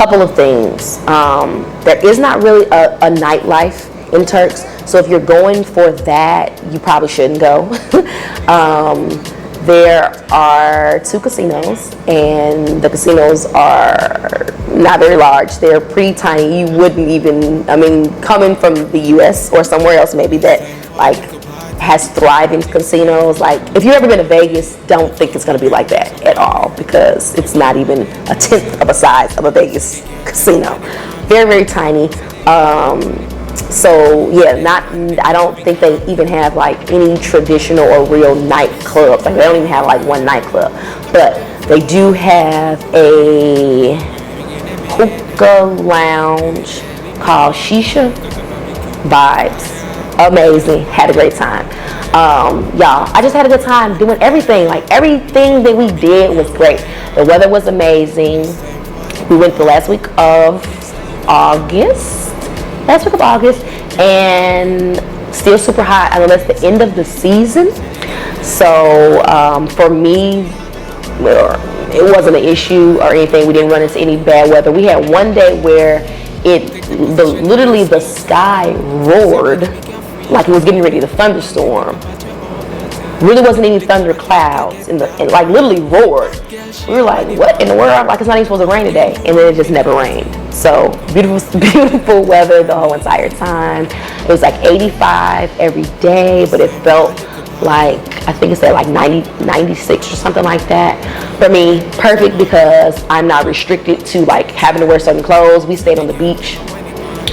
couple of things. There is not really a nightlife in Turks, so if you're going for that, you probably shouldn't go. There are 2 casinos, and the casinos are not very large. They're pretty tiny. You wouldn't even, I mean, coming from the US or somewhere else maybe that like has thriving casinos, like if you've ever been to Vegas, don't think it's going to be like that at all, because it's not even a tenth of a size of a Vegas casino. Very, very tiny. So yeah, I don't think they even have like any traditional or real nightclubs. Like they don't even have like one nightclub, but they do have a hookah lounge called Shisha Vibes. Amazing. Had a great time. Y'all, I just had a good time doing everything. Like everything that we did was great. The weather was amazing. We went the last week of August, and still super hot. I know that's the end of the season. So for me, it wasn't an issue or anything. We didn't run into any bad weather. We had one day where literally the sky roared like it was getting ready to thunderstorm. Really wasn't any thunder clouds, and like literally roared. We were like, what in the world? Like it's not even supposed to rain today, and then it just never rained. So beautiful, beautiful weather the whole entire time. It was like 85 every day, but it felt like, I think it said like 90, 96 or something like that. For me, perfect, because I'm not restricted to like having to wear certain clothes. We stayed on the beach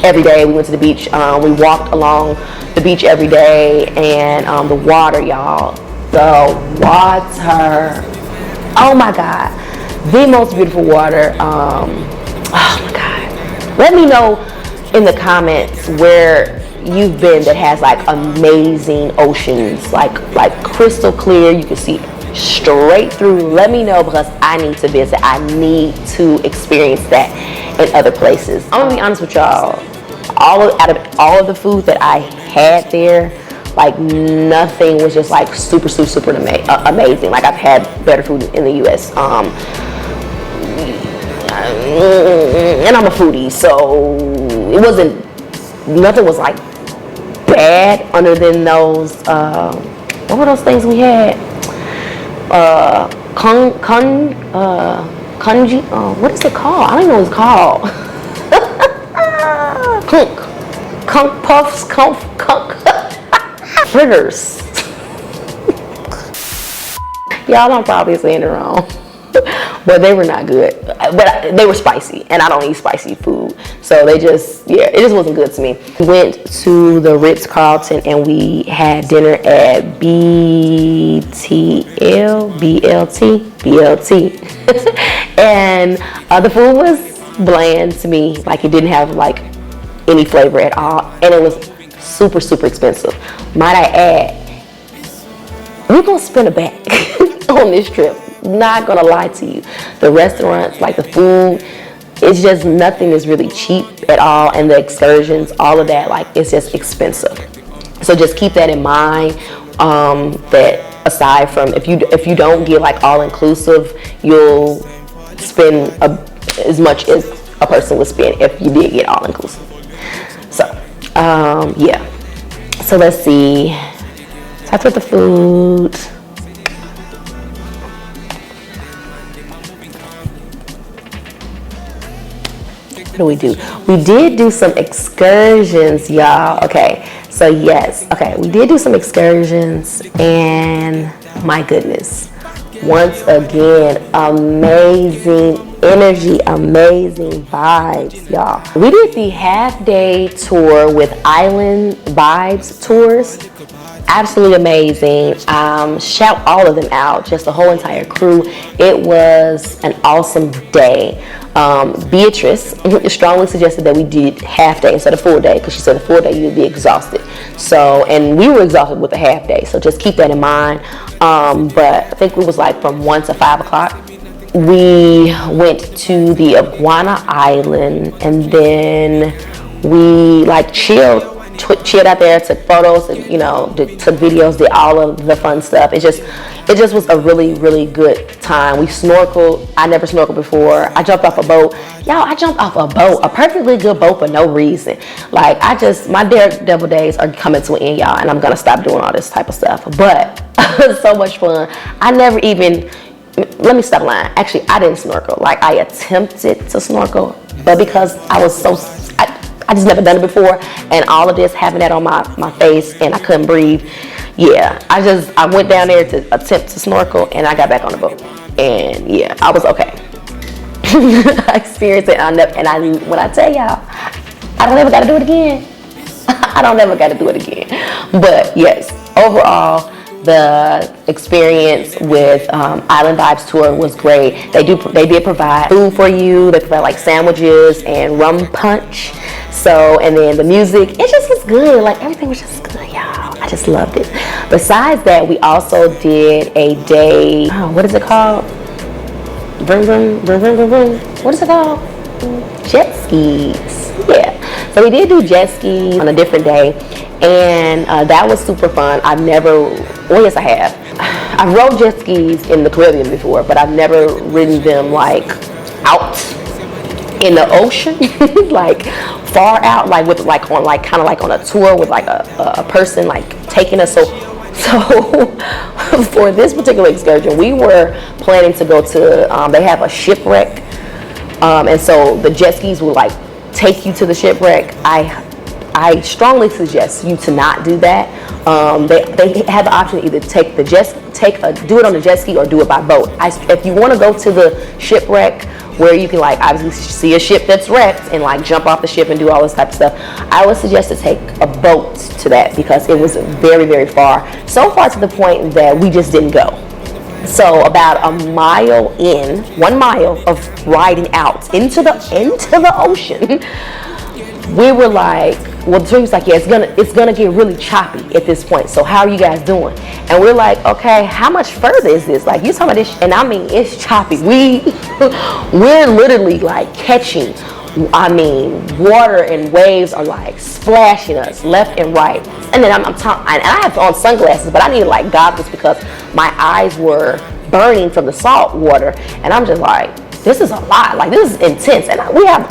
every day. We went to the beach. We walked along the beach every day, and the water, y'all, the water, oh my God, the most beautiful water. Oh my God. Let me know in the comments where you've been that has like amazing oceans, like crystal clear, you can see straight through. Let me know, because I need to visit. I need to experience that in other places. I'm gonna be honest with y'all, out of all of the food that I had there, like nothing was just like super amazing. Like I've had better food in the US, and I'm a foodie, so nothing was like bad, other than those what were those things we had? Kanji, what is it called? I don't even know what it's called. Kunk puffs, fritters. Y'all, I'm probably saying it wrong, but they were not good. But they were spicy, and I don't eat spicy food, so it just wasn't good to me. We went to the Ritz-Carlton, and we had dinner at BLT, and the food was bland to me. Like it didn't have like any flavor at all, and it was super expensive. Might I add, we're gonna spend a bag on this trip. Not gonna lie to you. The restaurants, like the food, it's just nothing is really cheap at all, and the excursions, all of that, like it's just expensive. So just keep that in mind. That aside from if you don't get like all inclusive, you'll spend as much as a person would spend if you did get all inclusive. So yeah. So let's see. Talk about the food. What do we do? We did do some excursions, y'all. Okay, so yes, okay, we did do some excursions, and my goodness, once again, amazing energy, amazing vibes, y'all. We did the half-day tour with Island Vibes Tours. Absolutely amazing. Shout all of them out, just the whole entire crew. It was an awesome day. Beatrice strongly suggested that we did half day instead of full day, because she said the full day you'd be exhausted. So, and we were exhausted with the half day, so just keep that in mind. But I think it was like from 1 to 5 o'clock. We went to the Iguana Island, and then we like chilled chilled out there, took photos, and, took videos, did all of the fun stuff. It just was a really, really good time. We snorkeled. I never snorkeled before. I jumped off a boat. Y'all, I jumped off a boat, a perfectly good boat for no reason. Like, my daredevil days are coming to an end, y'all, and I'm gonna stop doing all this type of stuff. But it was so much fun. I never even, let me stop lying. Actually, I didn't snorkel. Like, I attempted to snorkel, but because I was I just never done it before, and all of this, having that on my face, and I couldn't breathe. Yeah, I went down there to attempt to snorkel, and I got back on the boat, and yeah, I was okay. I experienced it, and when I tell y'all, I don't ever got to do it again. I don't ever got to do it again. But yes, overall, the experience with Island Vibes Tour was great. They did provide food for you. They provide like sandwiches and rum punch. So, and then the music, it just was good. Like, everything was just good, y'all. I just loved it. Besides that, we also did a day, what is it called? Vroom, vroom, vroom, vroom, vroom, vroom. What is it called? Jet skis. Yeah. So we did do jet skis on a different day, and that was super fun. Yes, I have. I've rode jet skis in the Caribbean before, but I've never ridden them like out in the ocean, like far out, like with like on like kind of like on a tour with like a person like taking us. So for this particular excursion, we were planning to go to, they have a shipwreck, and so the jet skis will like take you to the shipwreck. I strongly suggest you to not do that. They have the option to either do it on the jet ski or do it by boat. If you want to go to the shipwreck, where you can like obviously see a ship that's wrecked and like jump off the ship and do all this type of stuff, I would suggest to take a boat to that, because it was very, very far. So far to the point that we just didn't go. So about 1 mile of riding out into the ocean, we were like, well, the tour was like, yeah, it's gonna get really choppy at this point. So how are you guys doing? And we're like, okay, how much further is this? Like, you talking about this? And I mean, it's choppy. We're literally like catching. I mean, water and waves are like splashing us left and right. And then and I have on sunglasses, but I needed like goggles because my eyes were burning from the salt water. And I'm just like, this is a lot. Like, this is intense. And we have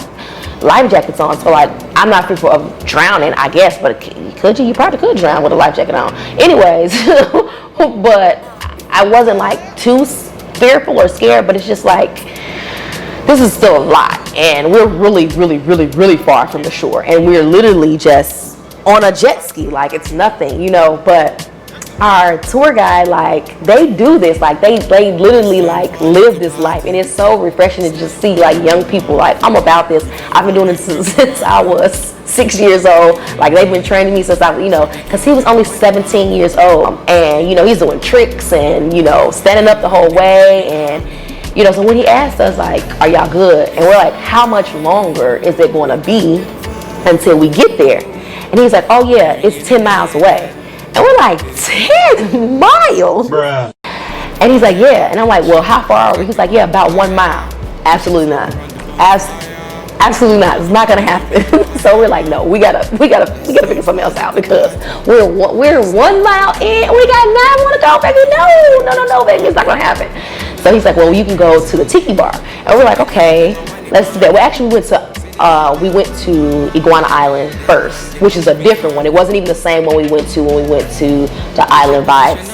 life jackets on, so like, I'm not fearful of drowning, I guess, but you probably could drown with a life jacket on. Anyways, but I wasn't like too fearful or scared, but it's just like, this is still a lot, and we're really, really, really, really far from the shore, and we're literally just on a jet ski, like it's nothing, but our tour guide, like, they do this, like they literally like live this life, and it's so refreshing to just see like young people like, I'm about this. I've been doing this since I was 6 years old. Like, they've been training me since I, because he was only 17 years old, and he's doing tricks and standing up the whole way, and so when he asked us like, are y'all good, and we're like, how much longer is it going to be until we get there? And he's like, oh yeah, it's 10 miles away. And we're like, 10 miles? Bruh. And he's like, yeah. And I'm like, well, how far are we? He's like, yeah, about 1 mile. Absolutely not. Absolutely not. It's not gonna happen. So we're like, no, we gotta figure something else out, because we're 1 mile in. We got 9 more to go, baby. No, baby, it's not gonna happen. So he's like, well, you can go to the tiki bar. And we're like, okay, let's do that. We actually went to Iguana Island first, which is a different one. It wasn't even the same one we went to the Island Vibes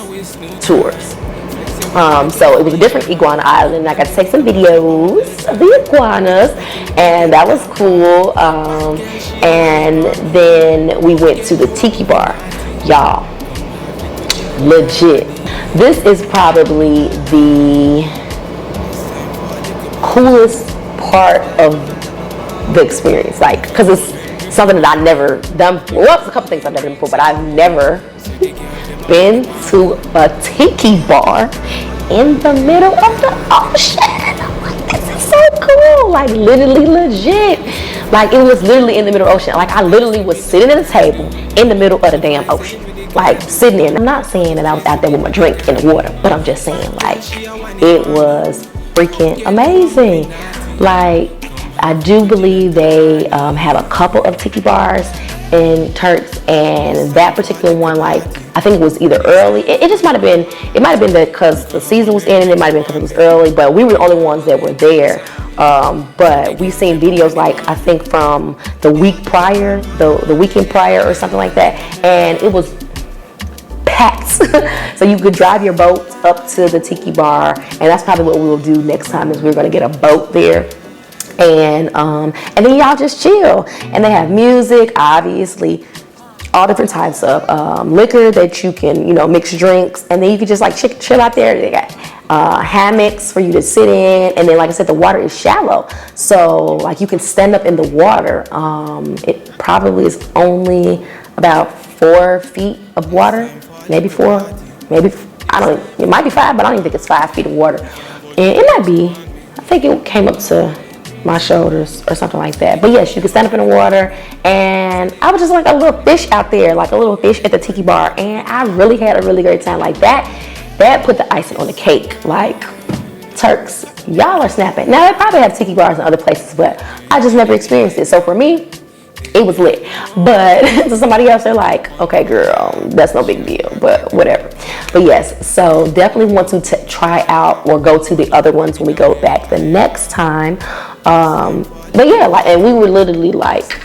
tours. So it was a different iguana island. I got to take some videos of the iguanas, and that was cool. And then we went to the tiki bar. Y'all, legit. This is probably the coolest part of the experience, like, because it's something that I've never done before. Well, it's a couple things I've never done before, but I've never been to a tiki bar in the middle of the ocean. I'm like, this is so cool. Like, literally legit. Like, it was literally in the middle of the ocean. Like, I literally was sitting at a table in the middle of the damn ocean. Like, sitting in. I'm not saying that I was out there with my drink in the water, but I'm just saying, like, it was freaking amazing. Like, I do believe they have a couple of tiki bars in Turks and that particular one, like, I think it was either early. It just might have been. It might have been that because the season was ending. It might have been because it was early. But we were the only ones that were there. But we seen videos, like, I think from the week prior, the weekend prior or something like that, and it was packed. So you could drive your boat up to the tiki bar, and that's probably what we will do next time. Is we're gonna get a boat there. And then y'all just chill, and they have music, obviously, all different types of liquor that you can, mix drinks, and then you can just like chill out there. They got hammocks for you to sit in, and then, like I said, the water is shallow, so like you can stand up in the water. It probably is only about 4 feet of water, maybe 4, maybe it might be 5, but I don't even think it's 5 feet of water. And it might be, I think it came up to my shoulders or something like that. But yes, you can stand up in the water, and I was just like a little fish out there, like a little fish at the tiki bar, and I really had a really great time. Like that put the icing on the cake. Like, Turks, y'all are snapping. Now they probably have tiki bars in other places, but I just never experienced it. So for me, it was lit. But to somebody else, they're like, okay, girl, that's no big deal, but whatever. But yes, so definitely want to try out or go to the other ones when we go back the next time. But yeah, like, and we were literally like,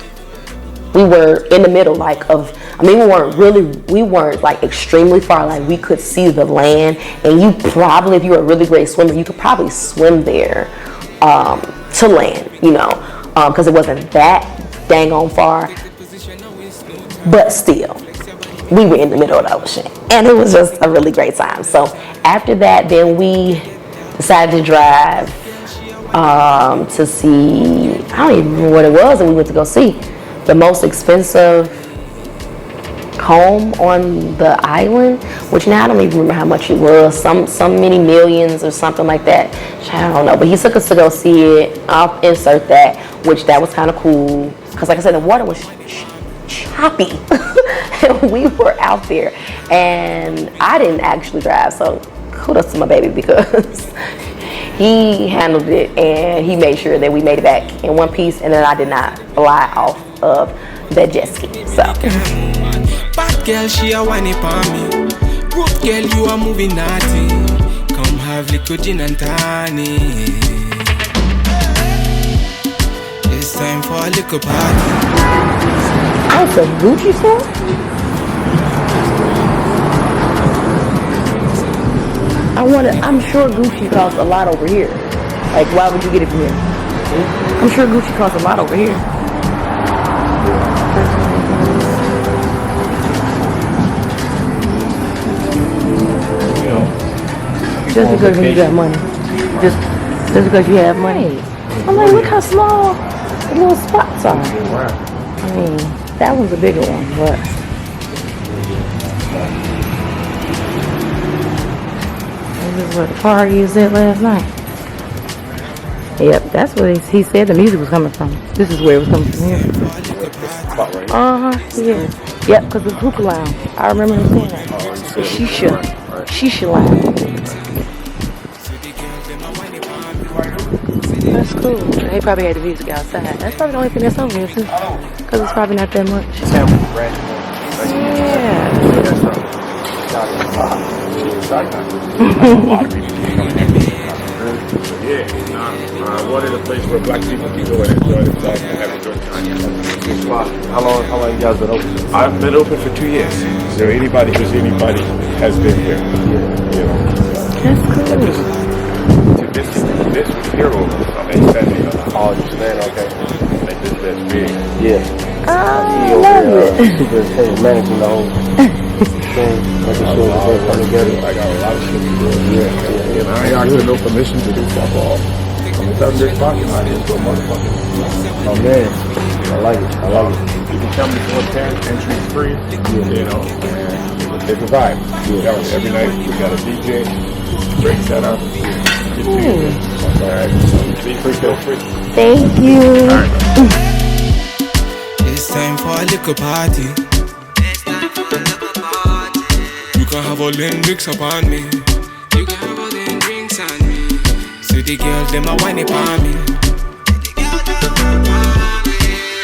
we were in the middle, like, of, I mean, we weren't like extremely far, like we could see the land, and you probably, if you were a really great swimmer, you could probably swim there to land, because it wasn't that dang on far, but still, we were in the middle of the ocean, and it was just a really great time. So after that, then we decided to drive to see, I don't even remember what it was that we went to go see, the most expensive home on the island, which now I don't even remember how much it was, some many millions or something like that. I don't know, but he took us to go see it. I'll insert that, which that was kind of cool, because like I said, the water was choppy. And we were out there, and I didn't actually drive, so kudos to my baby, because he handled it, and he made sure that we made it back in one piece, and then I did not fly off of that jet ski. So bad girl, she a whiny for me. Good girl, you are moving naughty. Come have little gin and tonic. It's time for a little party. That's a Gucci store? I'm sure Gucci costs a lot over here. Like, why would you get it from here? I'm sure Gucci costs a lot over here. Just because you got money. Just because you have money. I'm like, look how small the little spots are. I mean, that one's a bigger one, but this is where the party is at last night. Yep, that's where he said the music was coming from. This is where it was coming from here. Yeah. Yep, because it's hookah lounge. I remember him saying that. The Shisha lounge. That's cool. They probably had the music outside. That's probably the only thing that's over here too, because it's probably not that much. What is a place where black people can go and enjoy themselves and have a good time? How long you guys been open? I've been open for 2 years. So anybody has been here. That's cool. This was hero. I mean, oh, you stand okay. Like this is big. Yeah. I love it. Super managing the whole thing, making sure everything come together. I got a lot of shit to do. Yeah. And I ain't asking no permission to do stuff all. I'm just having this pocket out here, so motherfucker. Oh man, I like it. You can come before 10, entry's free. And they provide. Every night we got a DJ, great setup. Alright, be free, feel free. Thank you. It's time for a little party. You can have all them drinks upon me. You can have all them drinks on me. See the girls, them a whine upon me.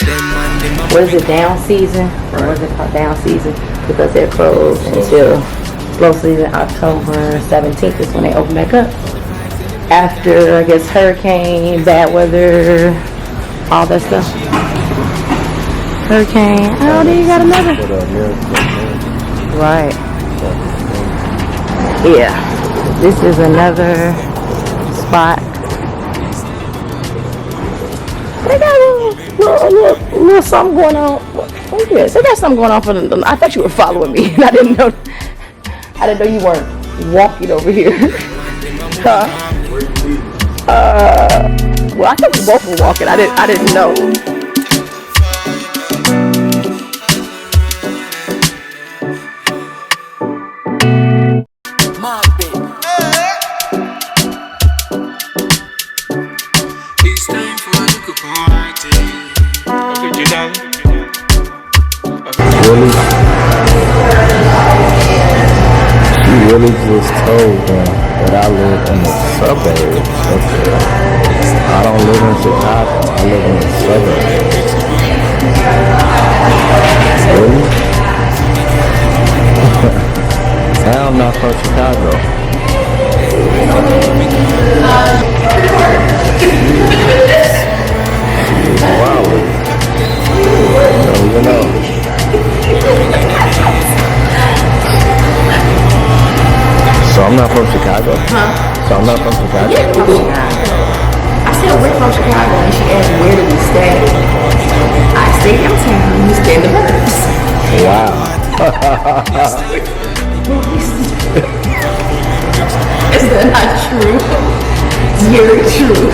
Them man, them a what is it, down season? Or what is it called, down season? Because they're closed until slow season. October 17th is when they open back up. After, I guess, hurricane, bad weather, all that stuff. Hurricane. Oh, then you got another. Right. Yeah. This is another spot. They got a little something going on. Oh yes, they got something going on for them. I thought you were following me, and I didn't know you weren't walking over here. Well, I think we both were walking. I didn't know. Really just told them that I live in the suburbs. I don't live in Chicago. I live in the suburbs. Really? Now I'm not from Chicago. Wow. You don't even know. So I'm not from Chicago? Huh? So I'm not from Chicago? Yeah, from Chicago. I said we're from Chicago, and she asked where do we stay. I stay downtown, and you stay in the burbs. Wow. Is that not true? It's very true.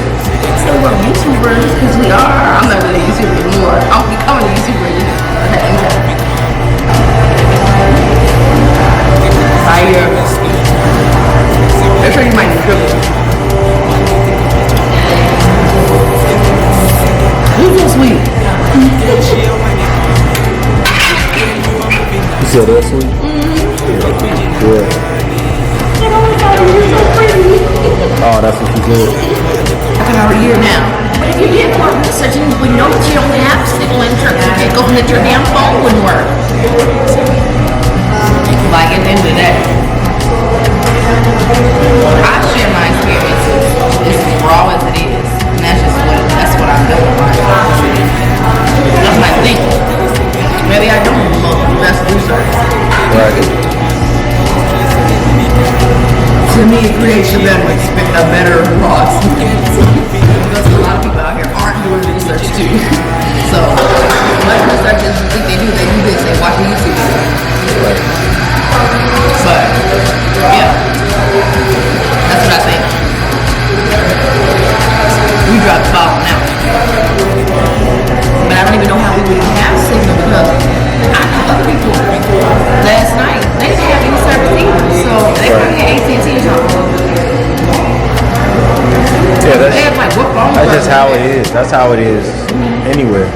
So we're YouTubers, because we are. I'm not really a YouTuber anymore. I'll be becoming a YouTuber again. Fire. They're sure you might be good. Who's so sweet? You said that's sweet? Mm-hmm. Yeah. Oh, that's what you did. I've been over a year now. But if you did more research, you would know that you don't have signal in Turks and Caicos and that your damn phone wouldn't work. Like at the end of the day, I share my experiences. It's raw as it is, and that's what I'm doing. That's my thing. Maybe I don't know the best research. Right. To me, it creates a better raw experience. Because a lot of people out here aren't doing research too. So, what researchers think they do this, they watch YouTube. Right. But, yeah, that's what I think. We dropped the ball now. But I don't even know how we would even have signal because I know other people last night, they didn't have any service either. So they probably had AT&T or something. Yeah, that's just how it is. That's how it is anywhere.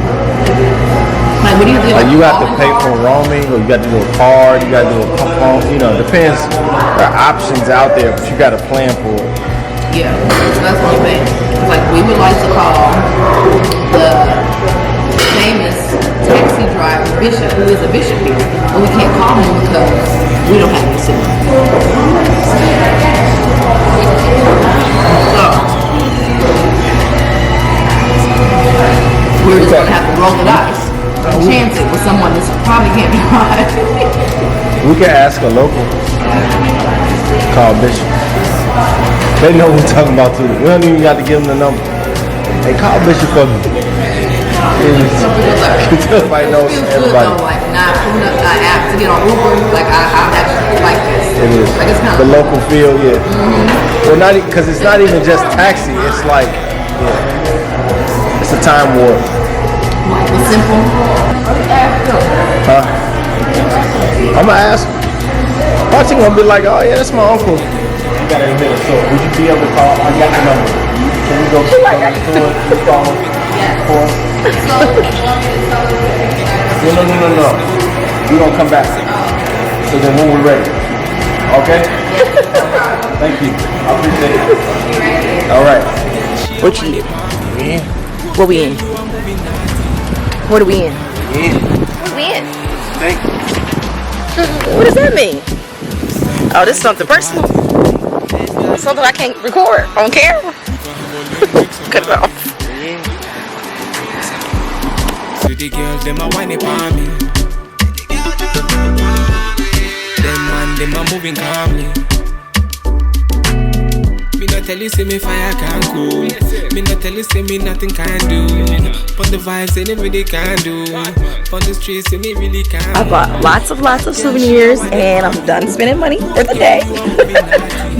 Like, what do you do? Like you have to pay for roaming, or you got to do a card, you got to do a pump phone. You know, it depends. There are options out there, but you got to plan for it. Yeah, so that's one thing. Like, we would like to call the famous taxi driver Bishop, who is a bishop here, but we can't call him because we don't have any signal. So, we're just going to have to roll the dice. Chance it with someone that probably can't drive. We can ask a local. Call Bishop. They know what we're talking about too. We don't even got to give them the number. Hey, call Bishop for me. Everybody knows everybody. Though, like not putting an app to get on Uber. Like I actually like this. It is. Like it's kind the of local feel, yeah. Mm-hmm. Well, not because it's not even just taxi. It's like, yeah, it's a time warp. Like it's simple. Huh? I'm gonna ask. Watch gonna be like, oh yeah, that's my uncle. You got to admit it. So would you be able to call? I got the number. Can we go to the call? Yeah. No. You don't come back. So then when we're ready. Okay? Thank you. I appreciate it. All right. What you in? We in? What we in? What are we in? When? What does that mean? Oh, this is something personal. Something I can't record on camera. Cut it off. So the girls, them a whine upon me. Them a moving calmly. Me not tell you say me fire can cool. Me not tell you say me nothing can do. But the vibes say they really can do. On the streets say me really can. I bought lots of souvenirs and I'm done spending money for the day.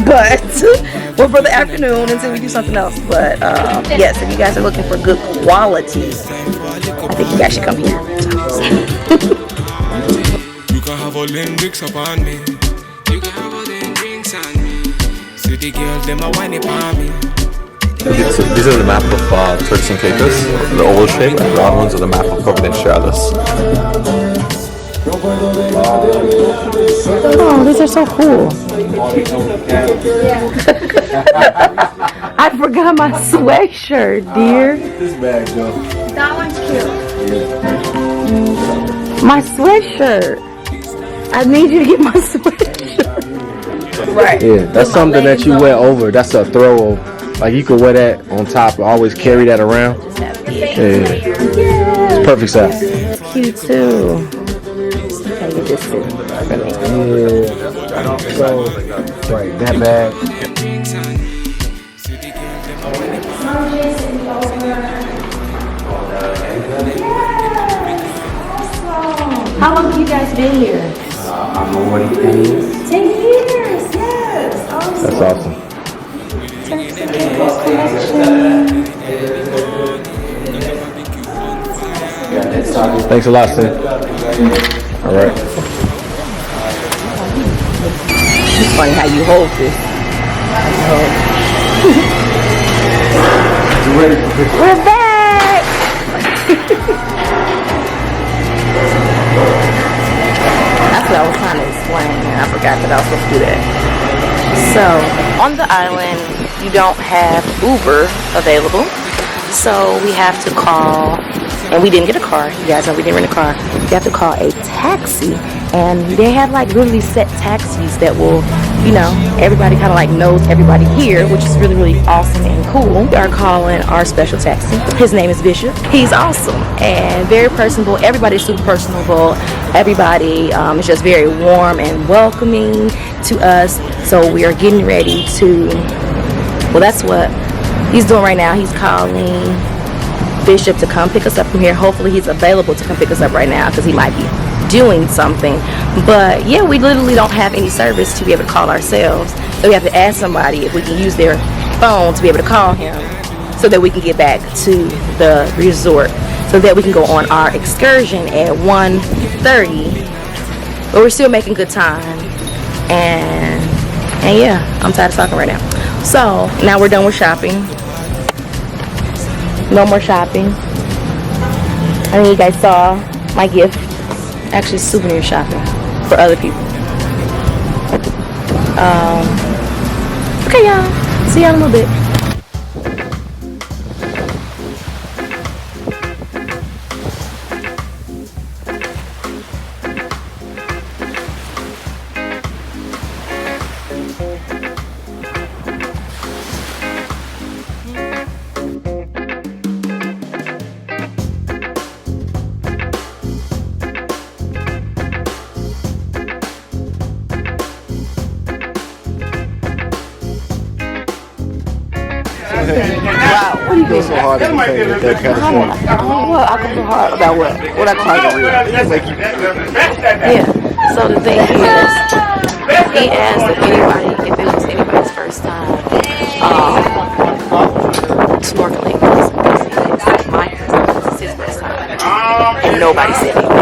But or for the afternoon until we do something else. But yes, if you guys are looking for good quality, I think you guys should come here. You can have all them drinks upon me. You can have all them drinks on me. So the girls, them a whine upon me. So these are the map of Turks and Caicos, the oval shape, and the round ones are the map of Providenciales. Oh, these are so cool. I forgot my sweatshirt, dear. This bag, though. That one's cute. My sweatshirt. I need you to get my sweatshirt. Right. Yeah, that's something that you wear over. That's a throw. Like you could wear that on top. Always carry that around. Yeah. It's perfect size. It's cute too. How you just sit for me. Yeah. So, right, that bag. How long have you guys been here? I'm already 10 years. 10 years, yes. Awesome. That's awesome. Turks and Caicos collection. Thanks a lot, Sid. All right. It's funny how you hold this. You ready for pictures? We're back! That's what I was trying to explain, and I forgot that I was supposed to do that. So, on the island, you don't have Uber available, so we have to call, and we didn't get a car. You guys know we didn't rent a car. You have to call a taxi, and they have like really set taxis that will, you know, everybody kind of like knows everybody here, which is really, really awesome and cool. We are calling our special taxi. His name is Bishop. He's awesome and very personable. Everybody's super personable. Everybody is just very warm and welcoming to us. So we are getting ready to, well, that's what he's doing right now. He's calling Bishop to come pick us up from here. Hopefully he's available to come pick us up right now because he might be doing something. But yeah, we literally don't have any service to be able to call ourselves, so we have to ask somebody if we can use their phone to be able to call him so that we can get back to the resort, so that we can go on our excursion at 1:30. But we're still making good time, and yeah, I'm tired of talking right now. So now we're done with shopping. No more shopping. I think you guys saw my gift. Actually, souvenir shopping for other people. Okay, y'all. See y'all in a little bit. Wow, what are you doing? So hard to contain with that kind of thing. Well, I go so hard about what? What I call it? Yeah. So the thing is, he asked if it was anybody's first time snorkeling. It's my first time. It's his first time. And nobody said anything.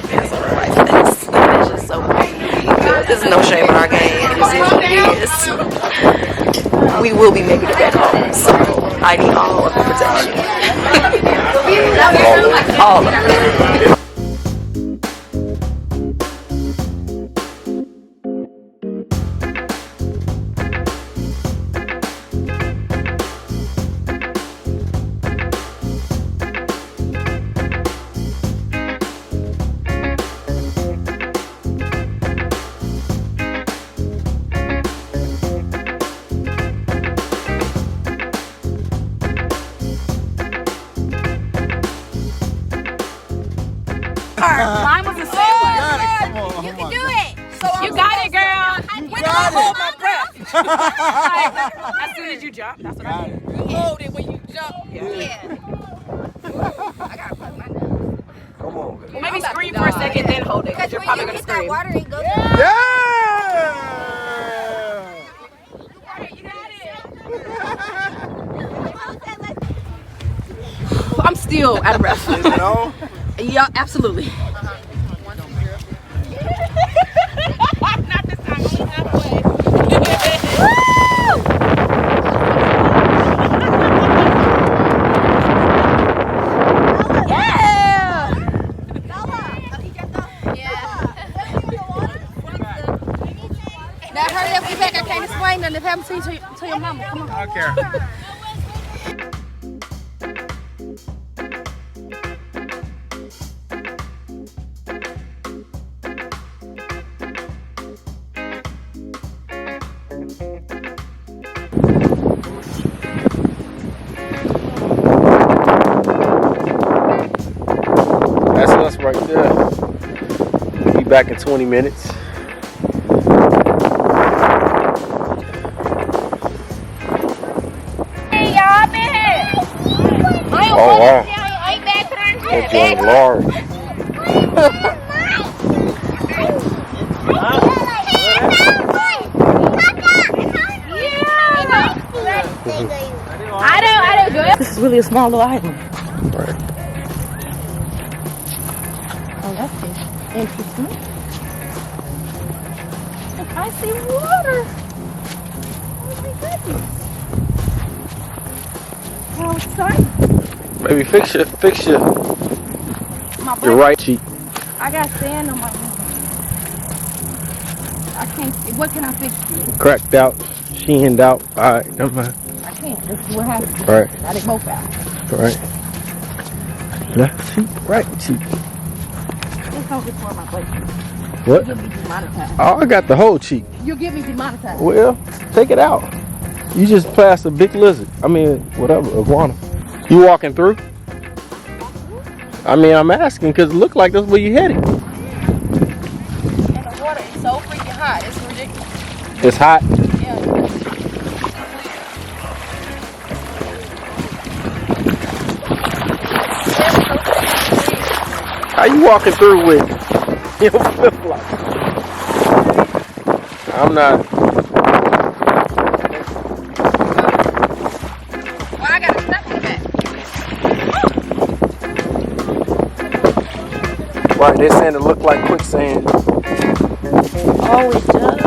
It's just so funny. There's no shame in our game. Yes. We will be making it back home, so I need all of the protection. all of it. hold my breath. As soon as you jump, that's what I do. You hold it when you jump. Yeah. I gotta put my nose. Come on, Well, maybe scream for a second, then hold it. Because you're probably gonna scream. Water and go Yeah! I'm still out of breath. You know? Yeah, absolutely. Not this time. I'm halfway. Now hurry up, get back. I can't explain nothing. If I haven't seen to your mama. Come on. I don't care. That's us right there. We'll be back in 20 minutes. Oh wow. That joint large. This is really a small little island. Right. Oh, that's interesting. I see water. Oh my goodness. How exciting. Maybe fix your right cheek. I got sand on my hand. I can't. What can I fix? Cracked out, sheened out. Alright, never mind. I can't. This is what happens. Right. I did both out. Right. Left cheek, right cheek. Let's hold it for my plate. What? You'll get me demonetized. Oh, I got the whole cheek. You'll get me demonetized. Well, take it out. You just passed a big lizard. I mean, whatever, iguana. You walking through? I mean, I'm asking because it looked like that's where you headed. And the water is so freaking hot. It's ridiculous. It's hot. Yeah. How you walking through with your flip-flops? I'm not. Well, I got a step on that. Right, they're saying it looked like quicksand. Oh, it does.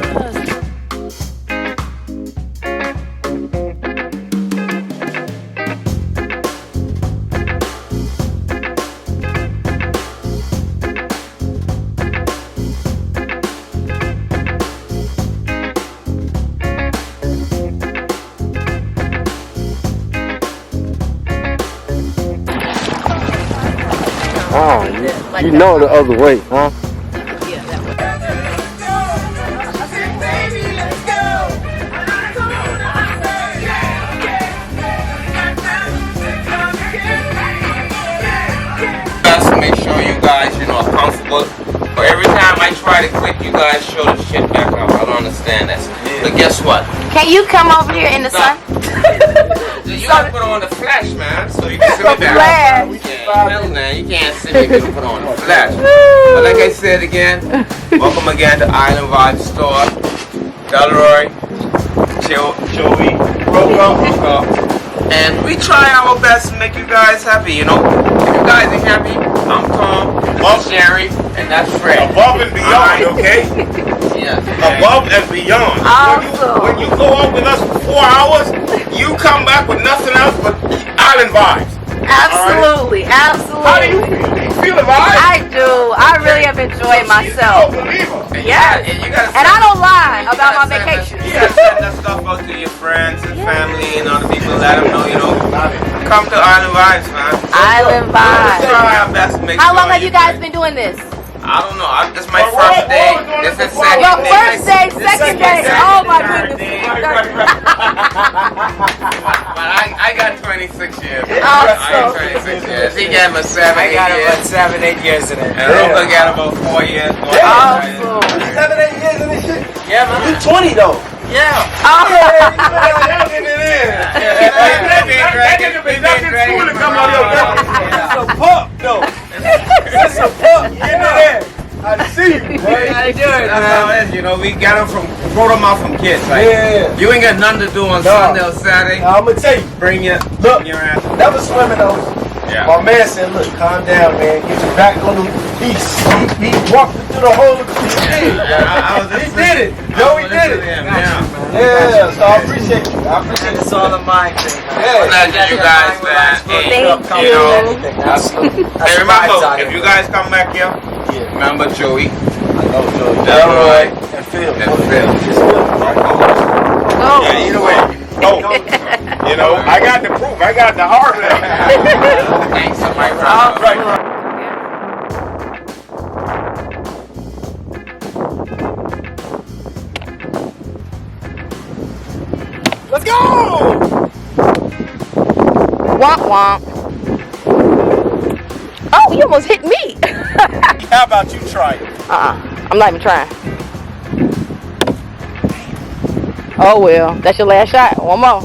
Oh, you know the other way, huh? Yeah, that way. Just make sure you guys, are comfortable. But every time I try to click, you guys show the shit back out. I don't understand that. But guess what? Can you come over here in the sun? You gotta put on the flash, man, so you can see me back. Yeah, man, you can't see me if you don't put on the flash. But like I said again, welcome again to Island Vibe Store. Delroy, Joey, Roca. And we try our best to make you guys happy, If you guys ain't happy, I'm Tom, I'm Sherry, and that's Fred. Above and beyond, okay? Yeah. Above and beyond. Awesome. When you go out with us for 4 hours, you come back with nothing else but island vibes. Absolutely, absolutely. How do you feel? Do you feel the vibe? I do. I really have enjoyed myself. Yes. And I don't lie about my vacation. You gotta send that stuff out to your friends and family and other people. Let them know, come to Island Vibes, man. Island Vibes. Try our best to make How sure long have you guys been doing this? I don't know. This is my first day. This is second Your day. first day, second day. Oh my goodness. But I got 26 years. Awesome. I got 26 years. He got about 7, 8 years. about 7, 8 years in it. And Roca got about 4 years. Awesome. 7, 8 years in this shit. Yeah, man. You 20 though. Yeah. That nigga been back in school to come out here. It's a pup though. It's a pup. Get in there. I see you. How you doing? That's how it is, you know, we got them brought them out from kids, right? Yeah. You ain't got nothing to do on Sunday or Saturday. I'm gonna tell you. Bring your ass. Never swimming though. Yeah. My man said, look, calm down, man. Get your back on the beast. He walked it through the whole of the He did it. Joey did it. Yeah, so I appreciate you. I appreciate It's all a mind thing. Glad that you guys, man. Hey, you know, hey, remember, if you guys come back here, remember Joey. I know Joey. Delroy. And Phil. Yeah, either way. You know, I got the proof. I got the hard Thanks, somebody. All right. Let's go! Womp womp. Oh, you almost hit me. How about you try it? I'm not even trying. Oh well, that's your last shot. One more.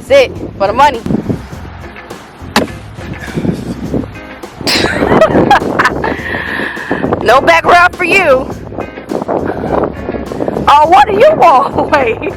Sit for the money. No back rub for you. Oh, what do you want? Wait.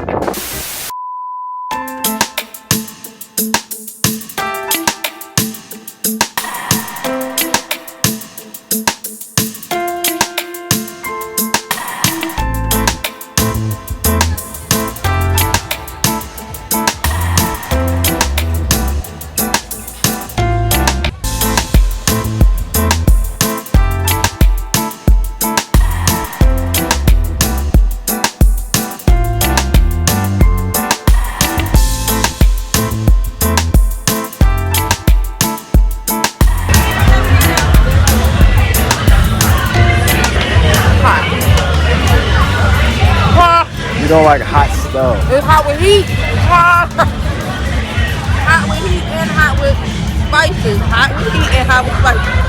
You don't like hot stuff. It's hot with heat. Hot with heat and hot with spices. Hot with heat and hot with spices.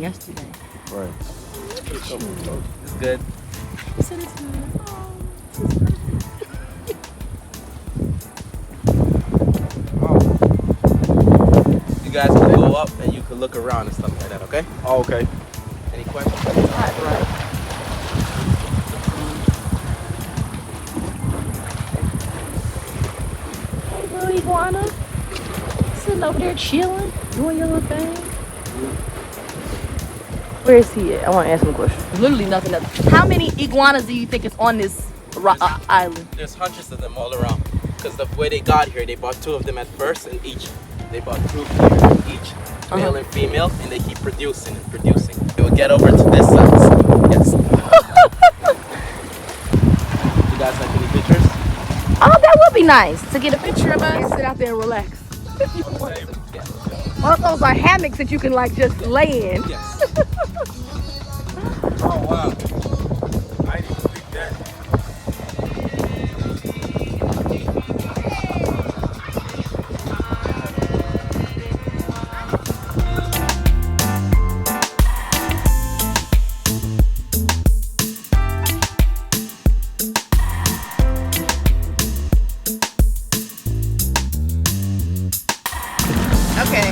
Yesterday. Right. It's good. He said it's good. You guys can go up and you can look around and stuff like that, okay? Oh, okay. Any questions? Right. Hey, little iguana. Sitting over there chilling, doing your little thing. Where is he at? I want to ask him a question. There's literally nothing else. How many iguanas do you think is on this island? There's hundreds of them all around. Because the way they got here, they bought 2 of them at first, and they bought 2 here each, male and female, and they keep producing and producing. They will get over to this side. Yes. You guys like any pictures? Oh, that would be nice to get a picture of us. Sit out there and relax. One of those are hammocks that you can like just lay in. Yes. Oh, wow. I didn't think that. Okay.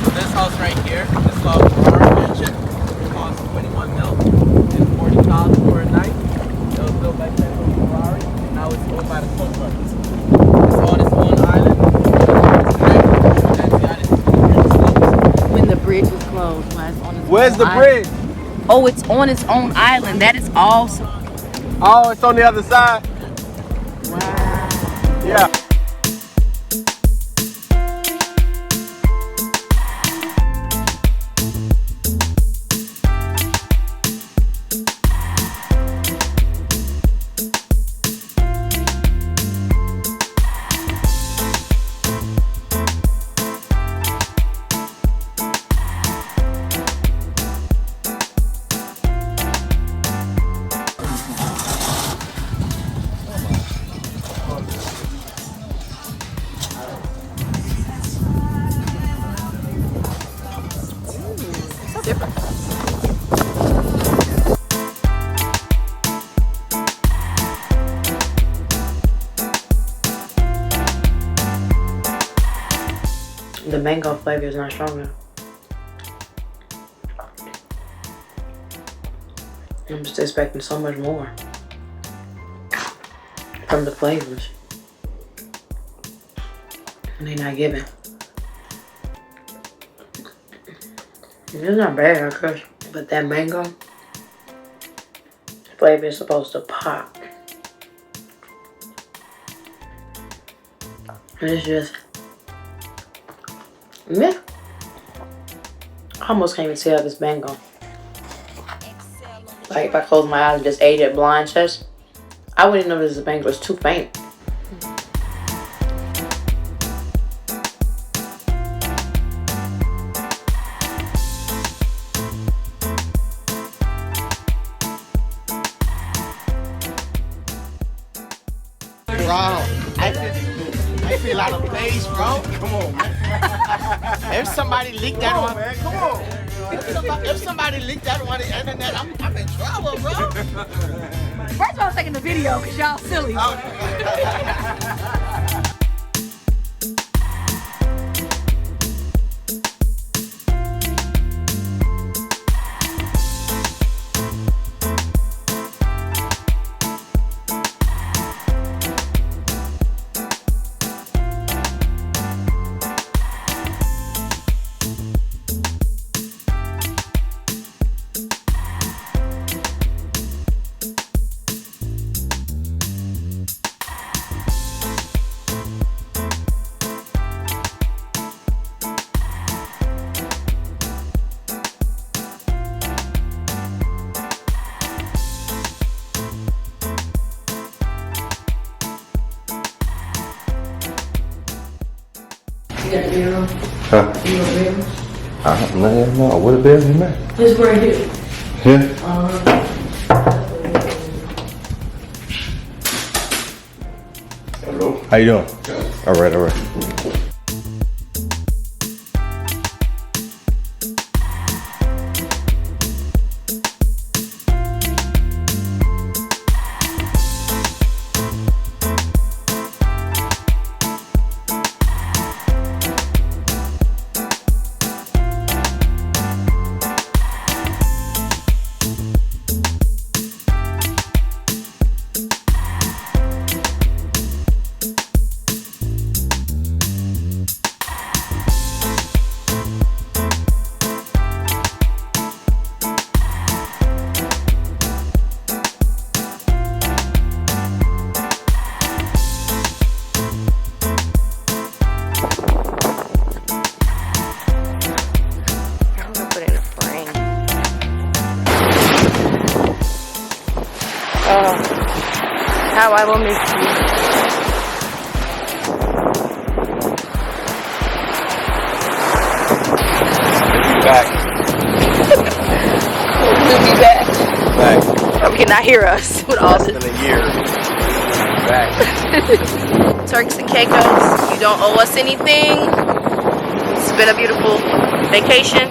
So this house right here is called Ferrari Mansion. It costs 21 mil and 40,000 for a night. It was built by Ferrari, and now it's owned by the Coast Guard. It's on its own island. When the bridge was closed, why it's on its Where's own the island. bridge? Oh, it's on its own island. That is awesome. Oh, it's on the other side? Wow. Yeah. The mango flavor is not strong enough. I'm just expecting so much more from the flavors. And they're not giving. It's not bad, of course, but that mango flavor is supposed to pop. And it's just, meh. I almost can't even tell if it's mango. Like if I close my eyes and just ate it blind test, I wouldn't know this is mango. It's too faint. Bro, I feel out of place, bro. Come on, man. If somebody leaked that on, man, come on. If somebody leaked that on the internet, I'm in trouble, bro. First of all, I'm taking the video because y'all silly. Huh? No, what a bear in there? This right here. Here? Hello? How you doing? All right. How I will miss you. Back. We'll be back. Back. You cannot hear us with all Less this. than a year. Back. Turks and Caicos, you don't owe us anything. It's been a beautiful vacation.